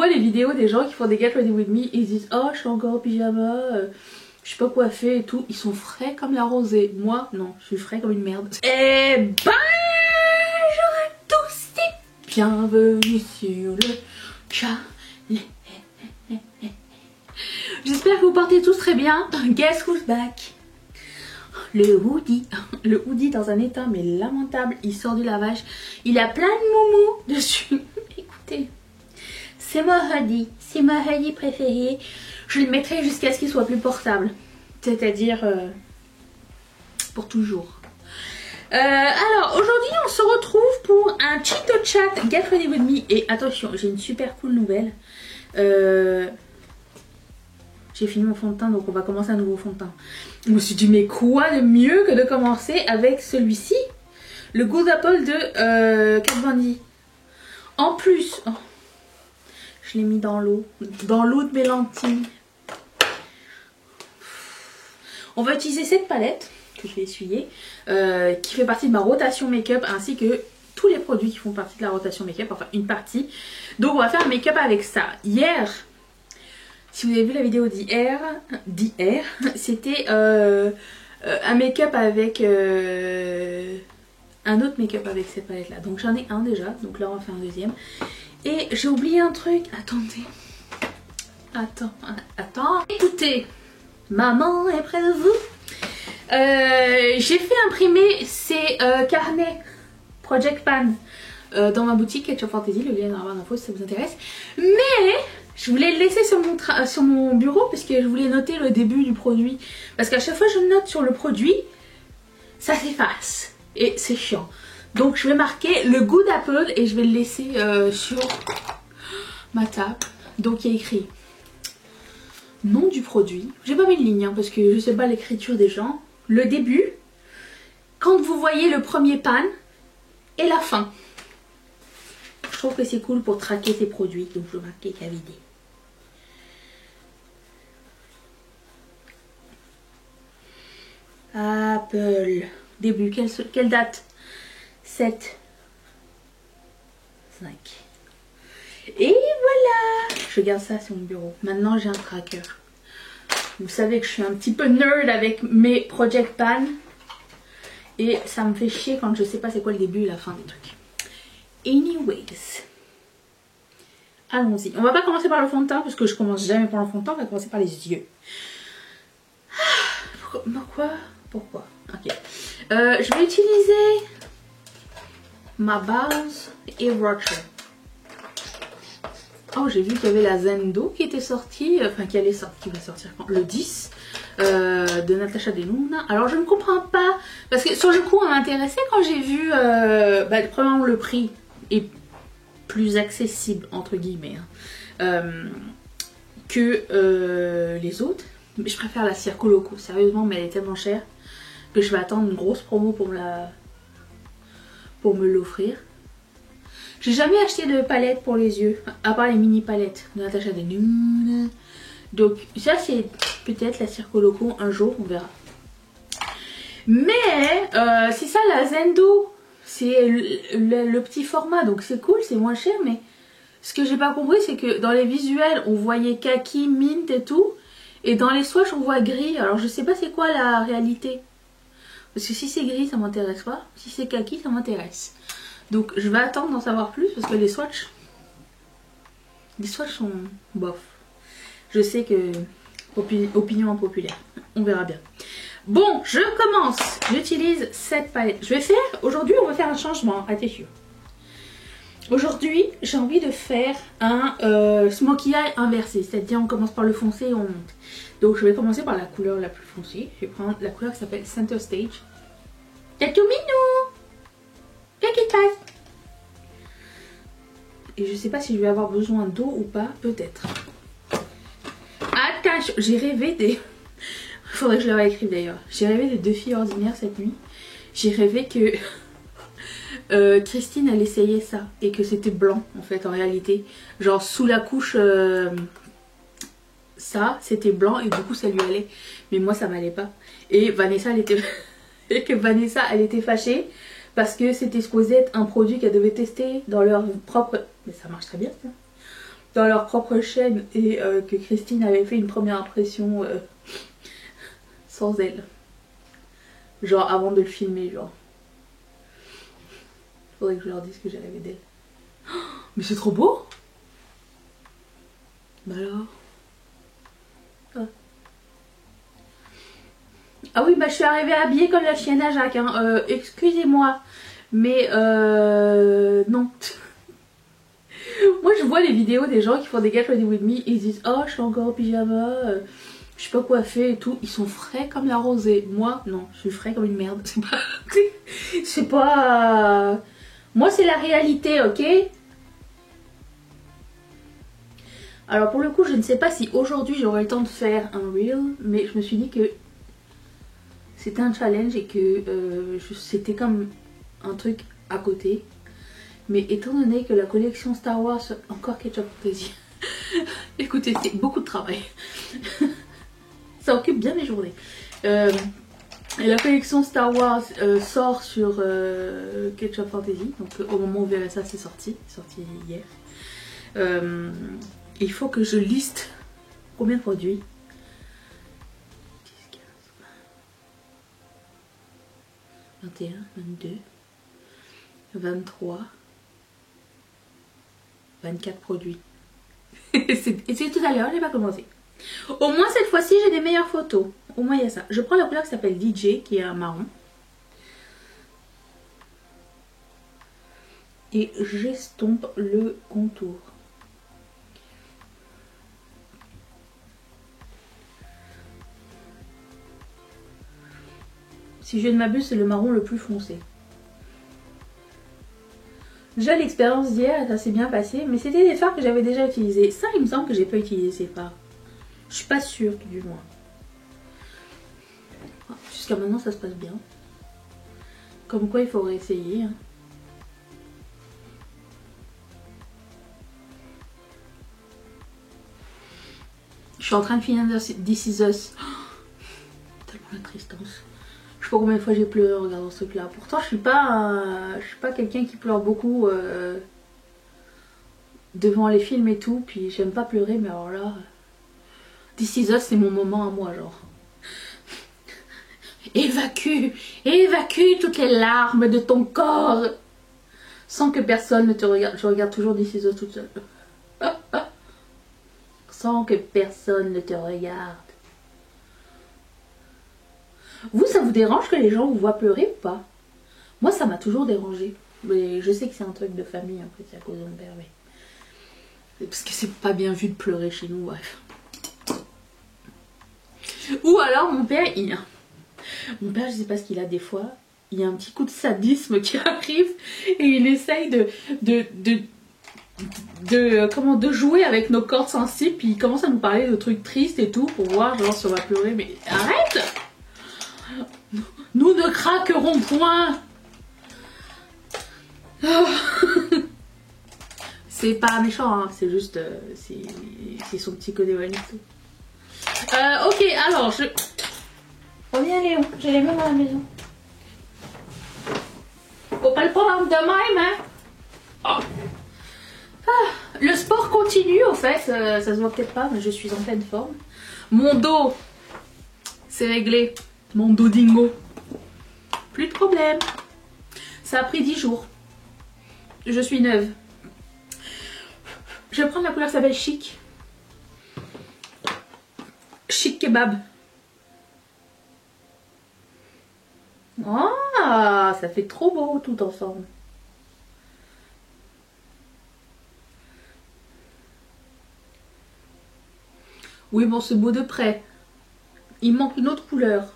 vois les vidéos des gens qui font des Get Ready With Me et ils disent oh je suis encore en pyjama, je sais pas quoi faire et tout. Ils sont frais comme la rosée. Moi non, je suis frais comme une merde. Et ben bonjour à tous et bienvenue sur le chalet. J'espère que vous portez tous très bien. Guess who's back? Le hoodie dans un état mais lamentable. Il sort du lavage. Il a plein de moumous dessus. Écoutez, c'est mon hoodie préféré. Je le mettrai jusqu'à ce qu'il soit plus portable. C'est-à-dire pour toujours. Alors aujourd'hui on se retrouve pour un Cheeto Chat Get Ready With Me. Et attention, j'ai une super cool nouvelle. J'ai fini mon fond de teint donc on va commencer un nouveau fond de teint. Je me suis dit mais quoi de mieux que de commencer avec celui-ci, le Good Apple de Kat Von D. En plus, oh, je l'ai mis dans l'eau de mes lentilles. On va utiliser cette palette que je vais essuyer, qui fait partie de ma rotation make-up ainsi que tous les produits qui font partie de la rotation make-up, enfin une partie. Donc on va faire un make-up avec ça. Hier, si vous avez vu la vidéo d'hier, c'était un make-up avec un autre make-up avec cette palette là. Donc j'en ai un déjà, donc là on va faire un deuxième. Et j'ai oublié un truc, attendez. Attends. Écoutez, maman est près de vous. J'ai fait imprimer ces carnets Project Pan dans ma boutique Ketchup Fantasy, le lien est dans la barre d'infos si ça vous intéresse. Mais je voulais le laisser sur mon bureau parce que je voulais noter le début du produit. Parce qu'à chaque fois que je note sur le produit, ça s'efface. Et c'est chiant. Donc je vais marquer le Good Apple et je vais le laisser sur ma table. Donc il y a écrit nom du produit. J'ai pas mis de ligne hein, parce que je sais pas l'écriture des gens. Le début, quand vous voyez le premier pan et la fin. Je trouve que c'est cool pour traquer ces produits. Donc je vais marquer cavidé. Apple. Début, quelle date? 7. 5. Et voilà. Je garde ça sur mon bureau. Maintenant j'ai un tracker. Vous savez que je suis un petit peu nerd avec mes Project Pan. Et ça me fait chier quand je sais pas c'est quoi le début et la fin des trucs. Anyways. Allons-y. On va pas commencer par le fond de teint parce que je commence jamais par le fond de teint. On va commencer par les yeux. Pourquoi? Ok. Je vais utiliser ma base Airbrush. Oh, j'ai vu qu'il y avait la Zendo qui était sortie, enfin qui va sortir quand? Le 10 de Natasha Denona. Alors je ne comprends pas, parce que sur le coup on m'intéressait quand j'ai vu, premièrement le prix est plus accessible entre guillemets que les autres. Mais je préfère la Circo Loco, sérieusement, mais elle est tellement chère que je vais attendre une grosse promo pour me l'offrir. J'ai jamais acheté de palette pour les yeux, à part les mini palettes de Natasha Denona. Donc ça c'est peut-être la Circo Loco, un jour on verra. Mais c'est ça la Zendo, c'est le petit format, donc c'est cool, c'est moins cher. Mais ce que j'ai pas compris c'est que dans les visuels on voyait kaki, mint et tout. Et dans les swatchs on voit gris, alors je sais pas c'est quoi la réalité. Parce que si c'est gris ça m'intéresse pas, si c'est kaki ça m'intéresse. Donc je vais attendre d'en savoir plus parce que les swatchs sont bof. Je sais que opinion populaire, on verra bien. Bon, je commence, j'utilise cette palette. Aujourd'hui on va faire un changement, attention. Aujourd'hui j'ai envie de faire un smokey eye inversé, c'est-à-dire on commence par le foncé et on monte. Donc je vais commencer par la couleur la plus foncée. Je vais prendre la couleur qui s'appelle Center Stage. Tatou minou! Qu'est-ce qui se passe? Et je sais pas si je vais avoir besoin d'eau ou pas, peut-être. Attention, j'ai rêvé des... Faudrait que je le réécrive d'ailleurs. J'ai rêvé des 2 filles ordinaires cette nuit. J'ai rêvé que Christine elle essayait ça et que c'était blanc en fait en réalité. Genre sous la couche ça c'était blanc et du coup ça lui allait. Mais moi ça m'allait pas. Et Vanessa elle était... et que Vanessa elle était fâchée parce que c'était supposé être un produit qu'elle devait tester dans leur propre... Mais ça marche très bien ça. dans leur propre chaîne et que Christine avait fait une première impression sans elle. Genre avant de le filmer, genre. Faudrait que je leur dise que j'ai rêvé d'elle. Oh, mais c'est trop beau! Bah alors. Ah. Ah oui, bah je suis arrivée habillée comme la chienne à Jacques. Hein. Excusez-moi, mais non. Moi je vois les vidéos des gens qui font des Get Ready With Me et ils disent oh je suis encore au pyjama, je sais pas quoi faire et tout. Ils sont frais comme la rosée. Moi non, je suis frais comme une merde. C'est pas... c'est pas... Moi c'est la réalité, ok? Alors pour le coup je ne sais pas si aujourd'hui j'aurai le temps de faire un reel, mais je me suis dit que c'était un challenge et que c'était comme un truc à côté. Mais étant donné que la collection Star Wars, encore Ketchup Fantasy, écoutez, c'est beaucoup de travail. Ça occupe bien mes journées. Et la collection Star Wars sort sur Ketchup Fantasy. Donc au moment où vous verrez ça, c'est sorti hier. Il faut que je liste combien de produits. 10, 15, 21, 22, 23, 24 produits. C'est tout à l'heure, j'ai pas commencé. Au moins cette fois-ci, j'ai des meilleures photos. Au moins il y a ça. Je prends la couleur qui s'appelle DJ, qui est un marron. Et j'estompe le contour. Si je ne m'abuse, c'est le marron le plus foncé. Déjà l'expérience d'hier, ça s'est bien passé, mais c'était des fards que j'avais déjà utilisés. Ça, il me semble que j'ai pas utilisé ces fards. Je suis pas sûre, du moins. Jusqu'à maintenant, ça se passe bien. Comme quoi, il faudrait essayer. Hein. Je suis en train de finir This Is Us. Oh, tellement la tristesse. Je sais pas combien de fois j'ai pleuré en regardant ce truc-là. Pourtant, je suis pas quelqu'un qui pleure beaucoup devant les films et tout. Puis j'aime pas pleurer, mais alors là, This Is Us, c'est mon moment à moi, genre. Évacue toutes les larmes de ton corps sans que personne ne te regarde. Je regarde toujours This Is Us toute seule. Sans que personne ne te regarde. Vous, ça vous dérange que les gens vous voient pleurer ou pas? Moi, ça m'a toujours dérangé. Mais je sais que c'est un truc de famille, en fait, c'est à cause de mon père. Mais... parce que c'est pas bien vu de pleurer chez nous, bref. Ou alors, mon père, Mon père, je sais pas ce qu'il a des fois. Il y a un petit coup de sadisme qui arrive et il essaye de jouer avec nos cordes sensibles. Puis il commence à nous parler de trucs tristes et tout pour voir genre si on va pleurer. Mais arrête! Nous ne craquerons point. Oh. C'est pas méchant, hein, c'est juste c'est son petit côté Wanito. Ok, alors je reviens Léon, j'ai les mêmes à la maison. Faut pas le prendre de même, hein. Oh. Ah, le sport continue au fait, ça se voit peut-être pas, mais je suis en pleine forme. Mon dos, c'est réglé. Mon dos dingo. Plus de problème. Ça a pris 10 jours. Je suis neuve. Je vais prendre la couleur qui s'appelle Chic. Chic kebab. Ah, ça fait trop beau tout ensemble. Oui, bon, c'est beau de près. Il manque une autre couleur.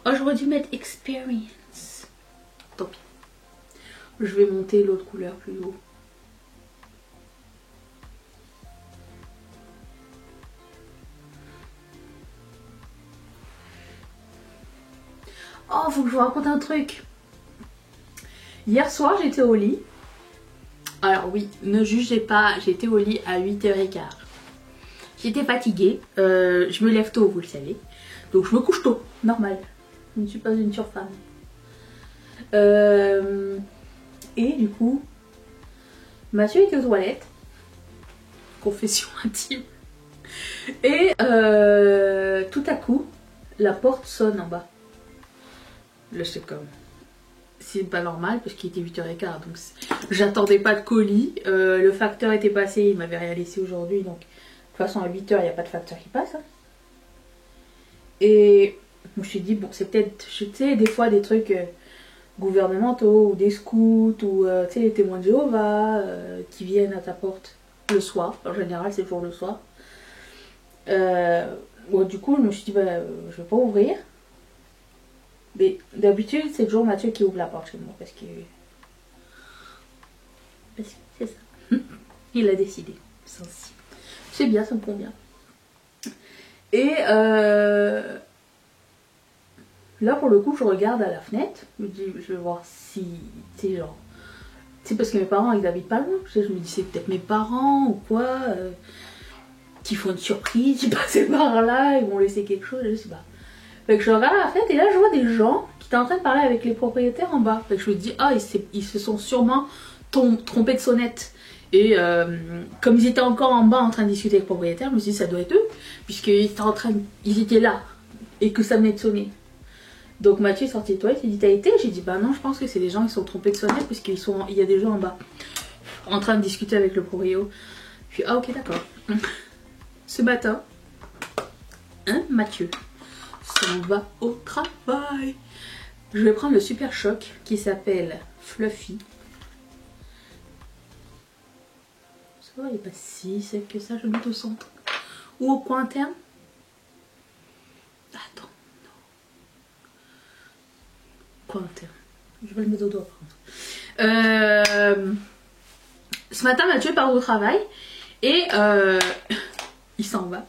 Oh, j'aurais dû mettre Experience. Tant pis. Je vais monter l'autre couleur plus haut. Oh, faut que je vous raconte un truc. Hier soir, j'étais au lit. Alors oui, ne jugez pas, j'étais au lit à 8h15. J'étais fatiguée. Je me lève tôt, vous le savez. Donc je me couche tôt, normal. Je ne suis pas une surfemme. Et du coup, Mathieu était aux toilettes. confession intime. Et tout à coup, la porte sonne en bas. Là, c'est comme... C'est pas normal parce qu'il était 8h15, donc j'attendais pas de colis. Le facteur était passé, il m'avait rien laissé aujourd'hui, donc de toute façon à 8h, il n'y a pas de facteur qui passe. Hein. Et je me suis dit, bon, c'est peut-être, tu sais, des fois des trucs gouvernementaux ou des scouts ou tu sais, les témoins de Jéhovah qui viennent à ta porte le soir. En général, c'est toujours le soir. Bon, du coup, je me suis dit, bah, je vais pas ouvrir. Mais d'habitude, c'est toujours Mathieu qui ouvre la porte chez moi parce que c'est ça. Il a décidé. C'est bien, ça me convient. Et là, pour le coup, je regarde à la fenêtre. Je me dis, je vais voir si, tu sais, genre, c'est parce que mes parents, ils habitent pas loin. Je me dis, c'est peut-être mes parents ou quoi, qui font une surprise. J'ai passé par là, ils vont laisser quelque chose, je sais pas. Fait que je regarde à la fenêtre et là, je vois des gens qui étaient en train de parler avec les propriétaires en bas. Fait que je me dis, ah, ils se sont sûrement trompés de sonnette. Et comme ils étaient encore en bas en train de discuter avec le propriétaire, je me suis dit, ça doit être eux, puisqu'ils étaient ils étaient là et que ça venait de sonner. Donc Mathieu est sorti de toilette, il dit, t'as été? J'ai dit, bah non, je pense que c'est des gens qui sont trompés de sonnette, parce qu'il y a des gens en bas en train de discuter avec le proprio. Je suis, ah ok, d'accord. Ce matin, hein, Mathieu s'en va au travail. Je vais prendre le Super Choc qui s'appelle Fluffy. Ça va, il n'est pas si sec que ça, je le mets au centre. Ou au coin interne. Attends, non. Coin interne. Je vais le mettre au doigt par contre. Ce matin, Mathieu part au travail et il s'en va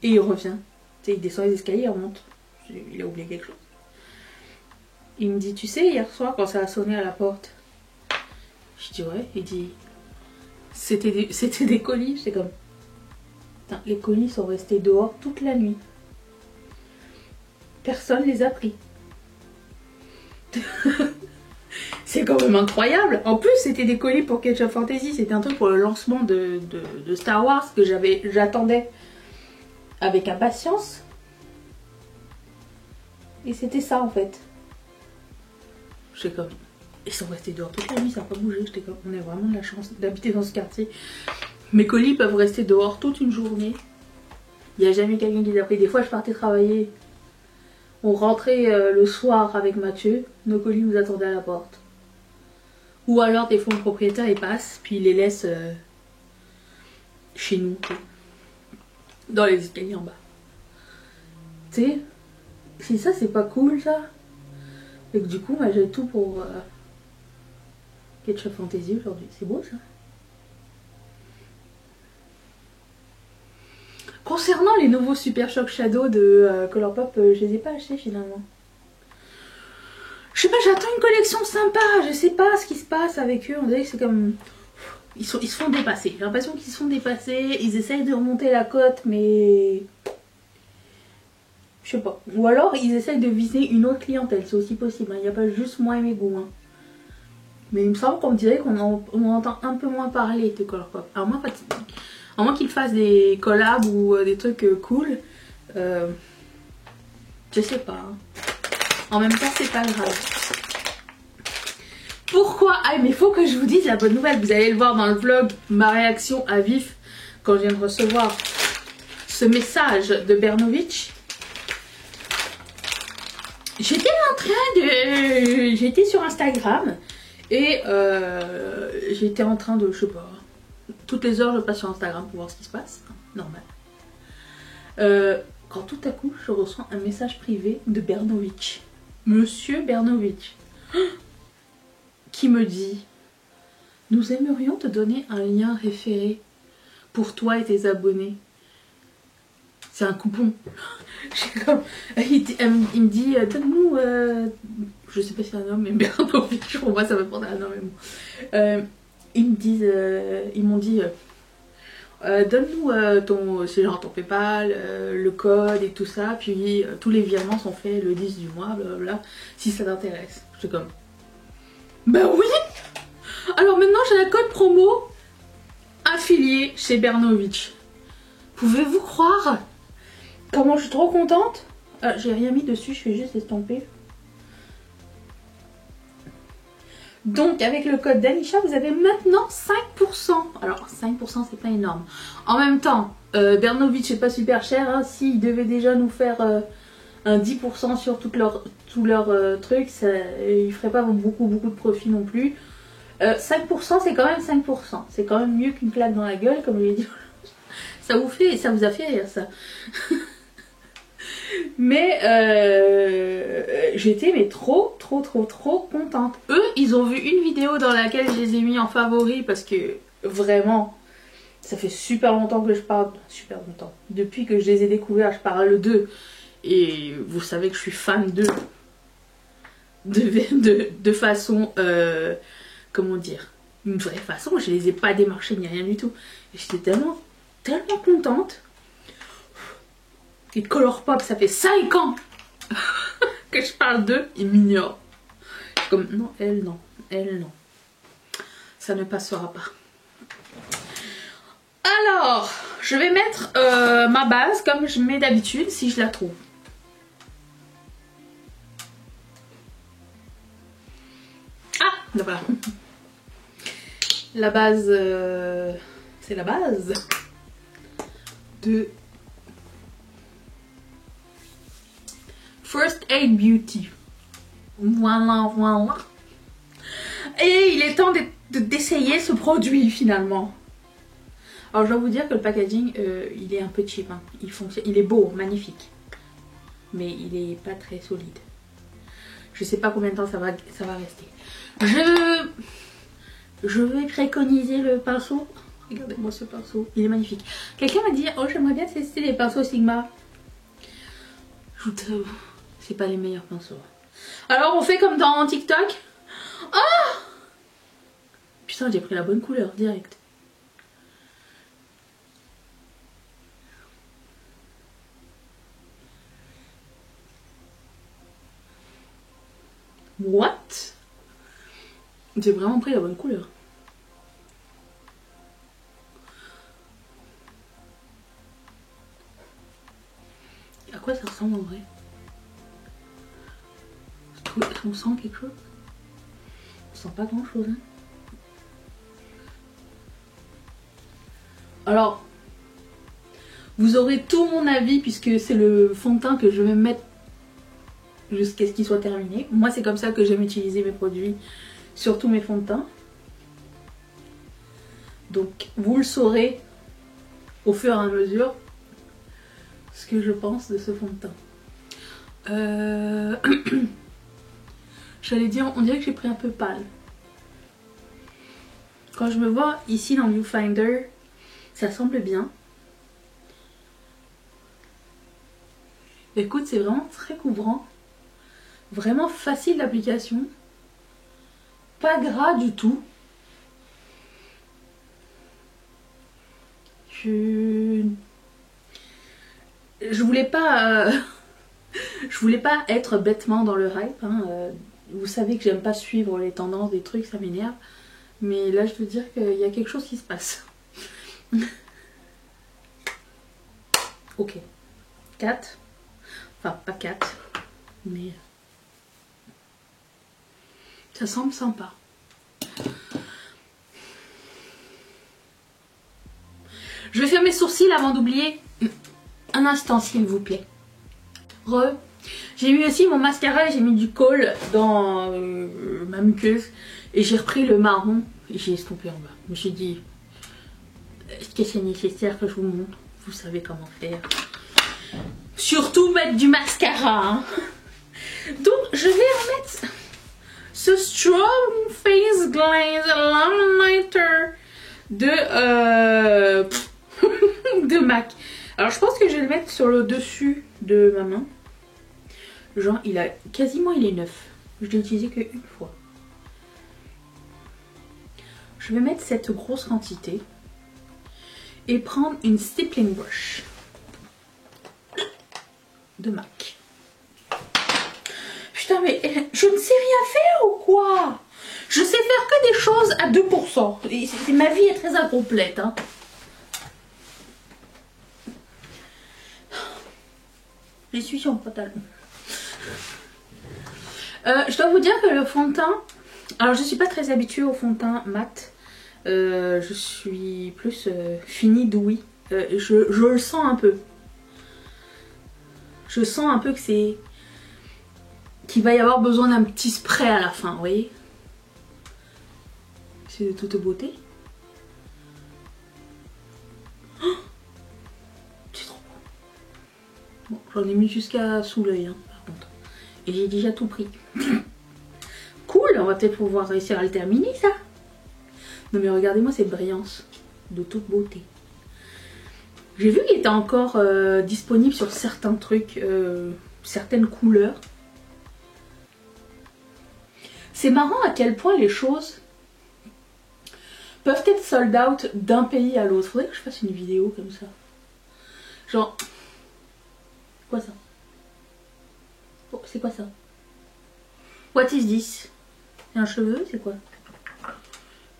et il revient. Tu sais, il descend les escaliers, il remonte. Il a oublié quelque chose. Il me dit, tu sais, hier soir quand ça a sonné à la porte. Je dis ouais. Il dit, c'était des colis. J'étais comme, putain, les colis sont restés dehors toute la nuit. Personne les a pris. C'est quand même incroyable. En plus, c'était des colis pour Ketchup Fantasy. C'était un truc pour le lancement de Star Wars que j'attendais avec impatience. Et c'était ça en fait. J'étais comme, ils sont restés dehors toute la nuit, ça n'a pas bougé. J'étais comme, on a vraiment de la chance d'habiter dans ce quartier. Mes colis peuvent rester dehors toute une journée. Il n'y a jamais quelqu'un qui les a pris. Des fois, je partais travailler. On rentrait le soir avec Mathieu. Nos colis nous attendaient à la porte. Ou alors, des fois, le propriétaire, il passe, puis il les laisse chez nous. Dans les escaliers en bas. Tu sais, si ça, c'est pas cool, ça. Et que du coup, bah, j'ai tout pour Ketchup Fantasy aujourd'hui. C'est beau, ça. Concernant les nouveaux Super Shock Shadow de Colourpop, je les ai pas achetés finalement. Je sais pas, j'attends une collection sympa. Je sais pas ce qui se passe avec eux. On dirait que c'est comme... Ils se font dépasser. J'ai l'impression qu'ils se font dépasser. Ils essayent de remonter la cote, mais... Je sais pas. Ou alors, ils essayent de viser une autre clientèle. C'est aussi possible. Hein. Il n'y a pas juste moi et mes goûts. Hein. Mais il me semble qu'on dirait qu'on entend un peu moins parler de Colourpop. Alors moi, à moins qu'ils fassent des collabs ou des trucs cool. Je sais pas. Hein. En même temps, c'est pas grave. Pourquoi? Ah, mais il faut que je vous dise la bonne nouvelle. Vous allez le voir dans le vlog, ma réaction à vif quand je viens de recevoir ce message de Bernovitch. J'étais en train de... J'étais sur Instagram et j'étais en train de... Je sais pas. Toutes les heures, je passe sur Instagram pour voir ce qui se passe. Normal. Quand tout à coup, je reçois un message privé de Bernovitch. Monsieur Bernovitch. Qui me dit: nous aimerions te donner un lien référé pour toi et tes abonnés. C'est un coupon. Il me dit, donne-nous... je sais pas si c'est un homme, mais Bernovitch, pour moi ça me prend un homme. Ils m'ont dit, donne-nous c'est genre ton PayPal, le code et tout ça, puis tous les virements sont faits le 10 du mois, blablabla, si ça t'intéresse. Je suis comme, ben oui. Alors maintenant j'ai un code promo affiliée chez Bernovitch. Pouvez-vous croire comment je suis trop contente? J'ai rien mis dessus, je vais juste estomper. Donc avec le code d'Anisha, vous avez maintenant 5%. Alors 5% c'est pas énorme. En même temps, Bernovitch c'est pas super cher. Hein. S'ils devaient déjà nous faire un 10% sur tous leurs trucs, ça, ils feraient pas beaucoup de profit non plus. 5% c'est quand même 5%. C'est quand même mieux qu'une claque dans la gueule, comme je l'ai dit. Ça vous a fait rire ça. Mais j'étais mais trop contente. Eux, ils ont vu une vidéo dans laquelle je les ai mis en favori parce que vraiment, ça fait super longtemps que je parle. Super longtemps. Depuis que je les ai découverts, je parle d'eux. Et vous savez que je suis fan d'eux. De façon, comment dire, une vraie façon. Je les ai pas démarchés ni rien du tout. J'étais tellement contente. Et Color Pop, ça fait 5 ans que je parle d'eux, ils m'ignorent. Comme, non, elle non, ça ne passera pas. Alors, je vais mettre ma base comme je mets d'habitude, si je la trouve. Ah, voilà. La base, c'est la base de First Aid Beauty. Voilà. Et il est temps d'essayer ce produit finalement. Alors je dois vous dire que le packaging, il est un peu cheap. Hein. Il est beau, magnifique. Mais il est pas très solide. Je sais pas combien de temps ça va rester. Je vais préconiser le pinceau. Regardez-moi ce pinceau, il est magnifique. Quelqu'un m'a dit, oh j'aimerais bien tester les pinceaux Sigma. C'est pas les meilleurs pinceaux. Alors on fait comme dans TikTok. Oh putain, j'ai pris la bonne couleur direct. What? J'ai vraiment pris la bonne couleur. À quoi ça ressemble en vrai? On sent quelque chose? On sent pas grand chose. Hein. Alors, vous aurez tout mon avis puisque c'est le fond de teint que je vais mettre jusqu'à ce qu'il soit terminé. Moi, c'est comme ça que j'aime utiliser mes produits sur tous mes fonds de teint. Donc, vous le saurez au fur et à mesure ce que je pense de ce fond de teint. J'allais dire, on dirait que j'ai pris un peu pâle. Quand je me vois ici dans Viewfinder, ça semble bien. Écoute, c'est vraiment très couvrant. Vraiment facile d'application. Pas gras du tout. Je voulais pas... je voulais pas être bêtement dans le hype. Hein. Vous savez que j'aime pas suivre les tendances des trucs, ça m'énerve. Mais là, je veux dire qu'il y a quelque chose qui se passe. Ok. 4. Enfin, pas 4. Mais... ça semble sympa. Je vais faire mes sourcils avant d'oublier. Un instant, s'il vous plaît. J'ai mis aussi mon mascara, j'ai mis du kohl dans ma muqueuse. Et j'ai repris le marron et j'ai estompé en bas. Je me suis dit, est-ce que c'est nécessaire que je vous montre? Vous savez comment faire. Surtout mettre du mascara. Hein. Donc je vais en mettre ce Strong Face Glaze Illuminator de, de MAC. Alors je pense que je vais le mettre sur le dessus de ma main. Genre il est neuf. Je l'ai utilisé qu'une fois. Je vais mettre cette grosse quantité et prendre une stippling brush de MAC. Putain mais je ne sais rien faire ou quoi? Je sais faire que des choses à 2%. Ma vie est très incomplète. Hein. J'essuie sur mon pantalon. Je dois vous dire que le fond de teint... Alors, je ne suis pas très habituée au fond de teint mat. Je suis plus fini douille. Je le sens un peu. Je sens un peu que c'est... qu'il va y avoir besoin d'un petit spray à la fin, vous voyez. C'est de toute beauté. Oh, c'est trop bon. Bon, j'en ai mis jusqu'à sous l'œil, hein, par contre. Et j'ai déjà tout pris. Cool, on va peut-être pouvoir réussir à le terminer, ça. Non mais regardez-moi cette brillance. De toute beauté. J'ai vu qu'il était encore disponible sur certains trucs, certaines couleurs. C'est marrant à quel point les choses peuvent être sold out d'un pays à l'autre. Faudrait que je fasse une vidéo comme ça. Genre... Quoi ça? Oh, c'est quoi ça? What is this? C'est un cheveu? C'est quoi?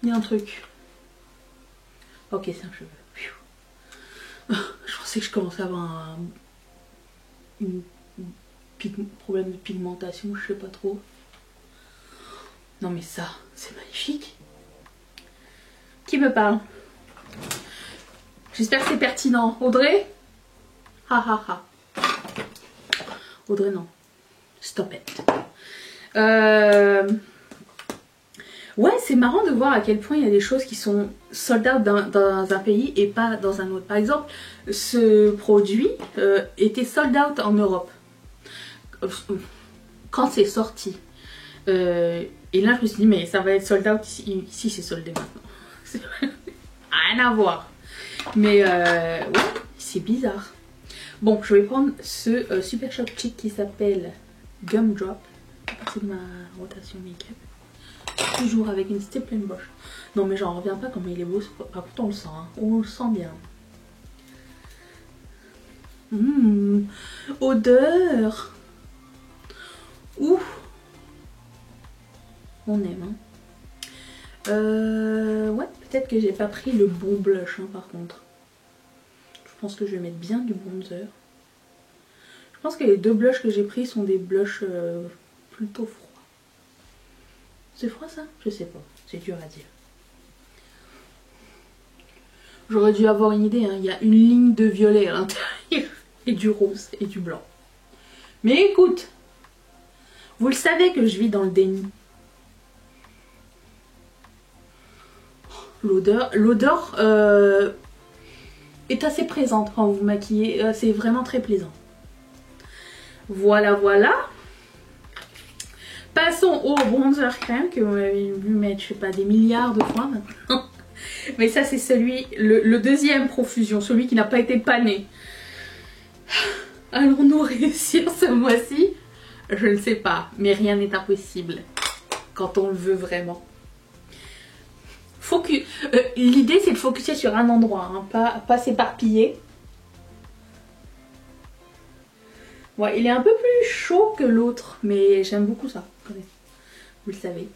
Il y a un truc. Ok, c'est un cheveu. Je pensais que je commençais à avoir un problème de pigmentation, je sais pas trop. Non mais ça, c'est magnifique. Qui me parle? J'espère que c'est pertinent. Audrey? Ha ha ha. Audrey, non. Stop it. Ouais, c'est marrant de voir à quel point il y a des choses qui sont sold out dans un pays et pas dans un autre. Par exemple, ce produit était sold out en Europe quand c'est sorti. Et là, je me suis dit, mais ça va être sold out ici, ici c'est soldé maintenant. Rien à voir. Mais ouais, c'est bizarre. Bon, je vais prendre ce Super Shop Chic qui s'appelle Gumdrop. C'est ma rotation make-up. Toujours avec une step and brush. Non mais j'en reviens pas comme il est beau. Par contre on le sent. Hein. On le sent bien. Odeur. Ouh. On aime. Hein. Ouais, peut-être que j'ai pas pris le bon blush hein, par contre. Je pense que je vais mettre bien du bronzer. Je pense que les deux blushs que j'ai pris sont des blushs plutôt froids. C'est froid ça? Je sais pas, c'est dur à dire. J'aurais dû avoir une idée, hein. Il y a une ligne de violet à l'intérieur et du rose et du blanc. Mais écoute, vous le savez que je vis dans le déni. L'odeur est assez présente quand vous maquillez, c'est vraiment très plaisant. Voilà, voilà. Passons au bronzer crème que vous m'avez vu mettre, je sais pas, des milliards de fois maintenant. Mais ça c'est celui, le deuxième profusion, celui qui n'a pas été pané. Allons-nous réussir ce mois-ci? Je ne sais pas, mais rien n'est impossible quand on le veut vraiment. L'idée c'est de focuser sur un endroit, hein, pas s'éparpiller. Ouais, il est un peu plus chaud que l'autre, mais j'aime beaucoup ça. Vous le savez.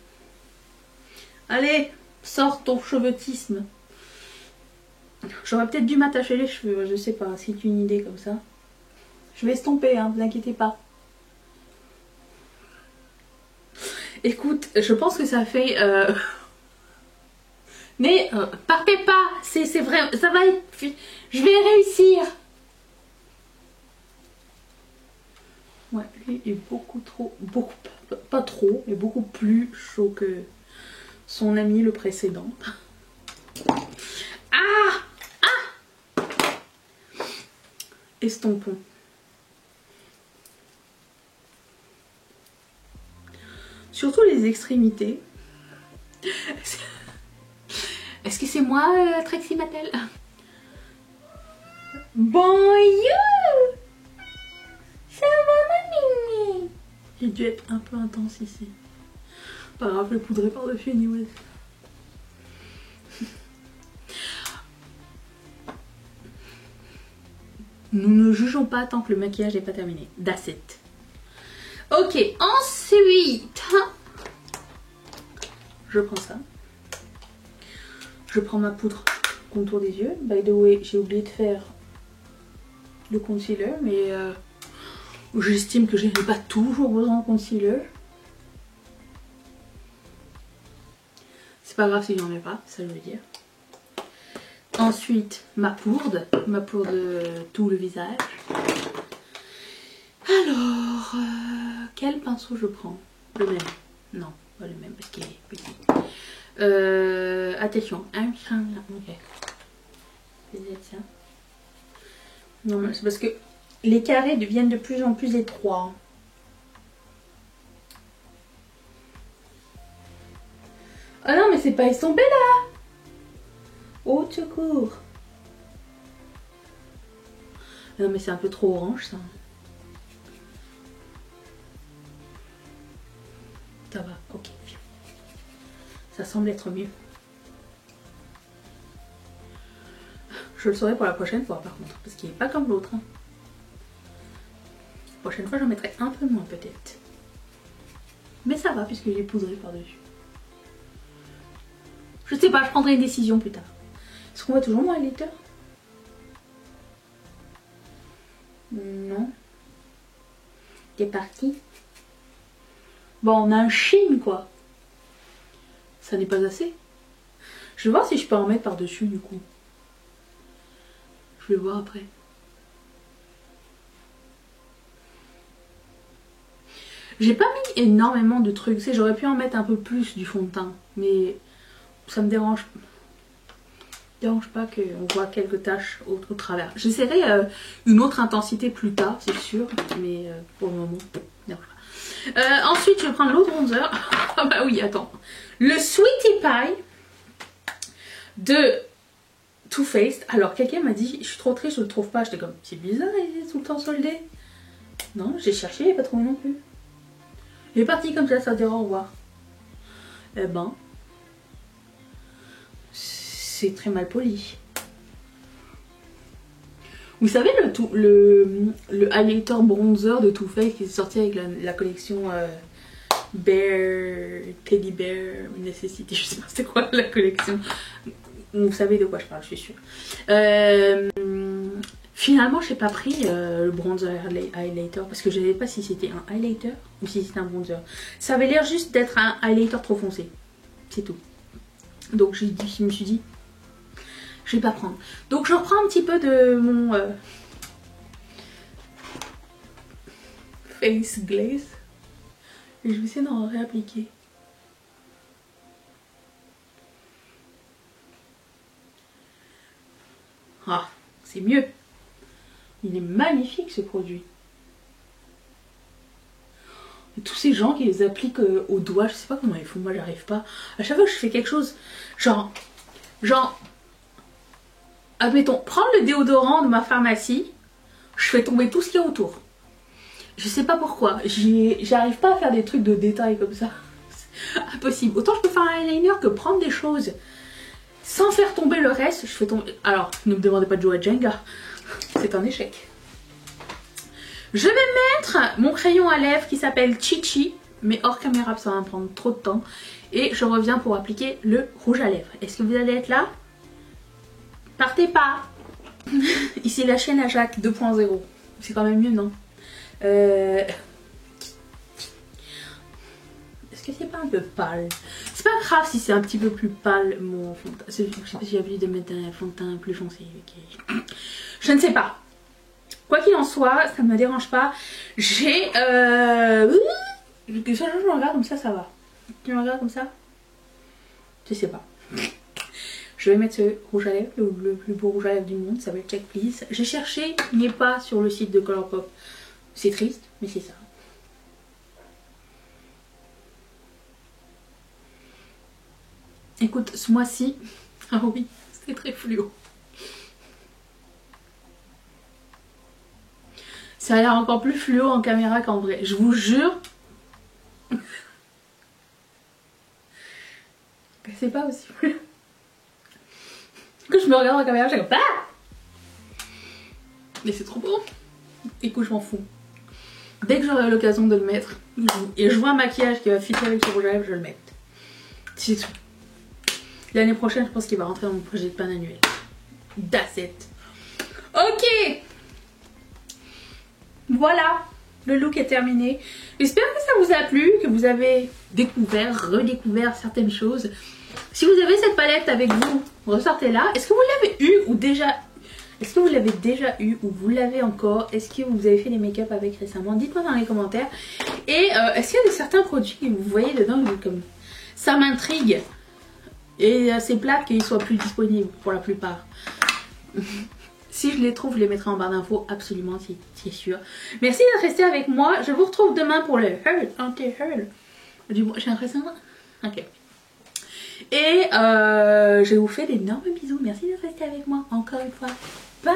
Allez, sors ton cheveutisme. J'aurais peut-être dû m'attacher les cheveux, je sais pas, c'est une idée comme ça. Je vais estomper, hein, vous inquiétez pas. Écoute, je pense que ça fait... Mais partez pas, c'est vrai, ça va être... Je vais réussir. Ouais, lui est beaucoup trop, pas trop, mais beaucoup plus chaud que son ami le précédent. Ah! Ah! Estompons. Surtout les extrémités. Est-ce que c'est moi, Trixie Mattel? Bonjour! Ça va, ma mimi? J'ai dû être un peu intense ici. Pas grave, je vais poudrer par-dessus, anyways. Nous ne jugeons pas tant que le maquillage n'est pas terminé. That's it. Ok, ensuite... je prends ça. Je prends ma poudre contour des yeux. By the way, j'ai oublié de faire le concealer, mais j'estime que je n'ai pas toujours besoin de concealer. C'est pas grave si j'en ai pas, ça je veux dire. Ensuite, ma poudre de tout le visage. Alors, quel pinceau je prends? Le même. Non, pas le même parce qu'il est petit. Attention, ok. Peut-être ça. Non, mais c'est parce que les carrés deviennent de plus en plus étroits. Oh non, mais c'est pas estompé là. Au secours. Non, mais c'est un peu trop orange ça. Ça va, ok. Ça semble être mieux. Je le saurai pour la prochaine fois par contre, parce qu'il n'est pas comme l'autre. Hein. La prochaine fois, j'en mettrai un peu moins peut-être. Mais ça va, puisque j'ai poudré par-dessus. Je sais pas, je prendrai une décision plus tard. Est-ce qu'on voit toujours mon highlighter? Non. T'es parti. Bon, on a un sheen quoi. Ça n'est pas assez. Je vais voir si je peux en mettre par-dessus du coup. Je vais voir après. J'ai pas mis énormément de trucs. J'aurais pu en mettre un peu plus du fond de teint. Mais ça me dérange pas qu'on voit quelques taches au travers. J'essaierai une autre intensité plus tard, c'est sûr. Mais pour le moment, non. Ensuite, je vais prendre l'autre bronzer. Ah bah oui, attends. Le Sweetie Pie de Too Faced. Alors, quelqu'un m'a dit, je suis trop triste, je le trouve pas. J'étais comme, c'est bizarre, il est tout le temps soldé. Non, j'ai cherché, il n'est pas trouvé non plus. Il est parti comme ça dire au revoir. Eh ben, c'est très mal poli. Vous savez le highlighter bronzer de Too Faced qui est sorti avec la collection Bear, Teddy Bear Necessity, je sais pas c'est quoi la collection. Vous savez de quoi je parle, je suis sûre. Finalement, j'ai pas pris le bronzer highlighter parce que je savais pas si c'était un highlighter ou si c'était un bronzer. Ça avait l'air juste d'être un highlighter trop foncé. C'est tout. Donc je me suis dit, je vais pas prendre. Donc je reprends un petit peu de mon face glaze et je vais essayer d'en réappliquer. Ah, c'est mieux. Il est magnifique ce produit. Et tous ces gens qui les appliquent au doigt, je sais pas comment ils font, moi j'arrive pas. À chaque fois que je fais quelque chose, genre, admettons, prendre le déodorant de ma pharmacie, je fais tomber tout ce qu'il y a autour. Je sais pas pourquoi, j'arrive pas à faire des trucs de détail comme ça. C'est impossible. Autant je peux faire un eyeliner que prendre des choses sans faire tomber le reste, je fais tomber... Alors, ne me demandez pas de jouer à Jenga, c'est un échec. Je vais mettre mon crayon à lèvres qui s'appelle Chichi, mais hors caméra, ça va me prendre trop de temps. Et je reviens pour appliquer le rouge à lèvres. Est-ce que vous allez être là? Partez pas. Ici la chaîne à Jacques 2.0. C'est quand même mieux, non? Est-ce que c'est pas un peu pâle? C'est pas grave si c'est un petit peu plus pâle mon fond de teint. Je sais pas si j'ai envie de mettre un fond de teint plus foncé. Okay. Je ne sais pas. Quoi qu'il en soit, ça ne me dérange pas. J'ai... je me regarde comme ça va. Tu me regardes comme ça? Je sais pas. Je vais mettre ce rouge à lèvres, le plus beau rouge à lèvres du monde, ça s'appelle Check Please. J'ai cherché, mais pas sur le site de Colourpop. C'est triste, mais c'est ça. Écoute, ce mois-ci, ah oui, c'est très fluo. Ça a l'air encore plus fluo en caméra qu'en vrai. Je vous jure que c'est pas aussi fluo. Que je me regarde en caméra, je suis comme ah! Mais c'est trop beau. Écoute, je m'en fous. Dès que j'aurai l'occasion de le mettre, et je vois un maquillage qui va fitter avec le rouge à lèvres, je le mets. C'est tout. L'année prochaine, je pense qu'il va rentrer dans mon projet de pan annuel. That's it. Ok. Voilà. Le look est terminé. J'espère que ça vous a plu, que vous avez découvert, redécouvert certaines choses. Si vous avez cette palette avec vous, ressortez-la. Est-ce que vous l'avez eu ou déjà... Est-ce que vous l'avez déjà eu ou vous l'avez encore? Est-ce que vous avez fait des make-up avec récemment? Dites-moi dans les commentaires. Et est-ce qu'il y a certains produits que vous voyez dedans comme ça m'intrigue? Et c'est plate qu'ils soient plus disponibles pour la plupart. Si je les trouve, je les mettrai en barre d'infos, absolument, c'est sûr. Merci d'être resté avec moi. Je vous retrouve demain pour le haul, anti-haul. J'ai l'impression... Ok. Et je vous fais d'énormes bisous. Merci d'être resté avec moi encore une fois. Bye!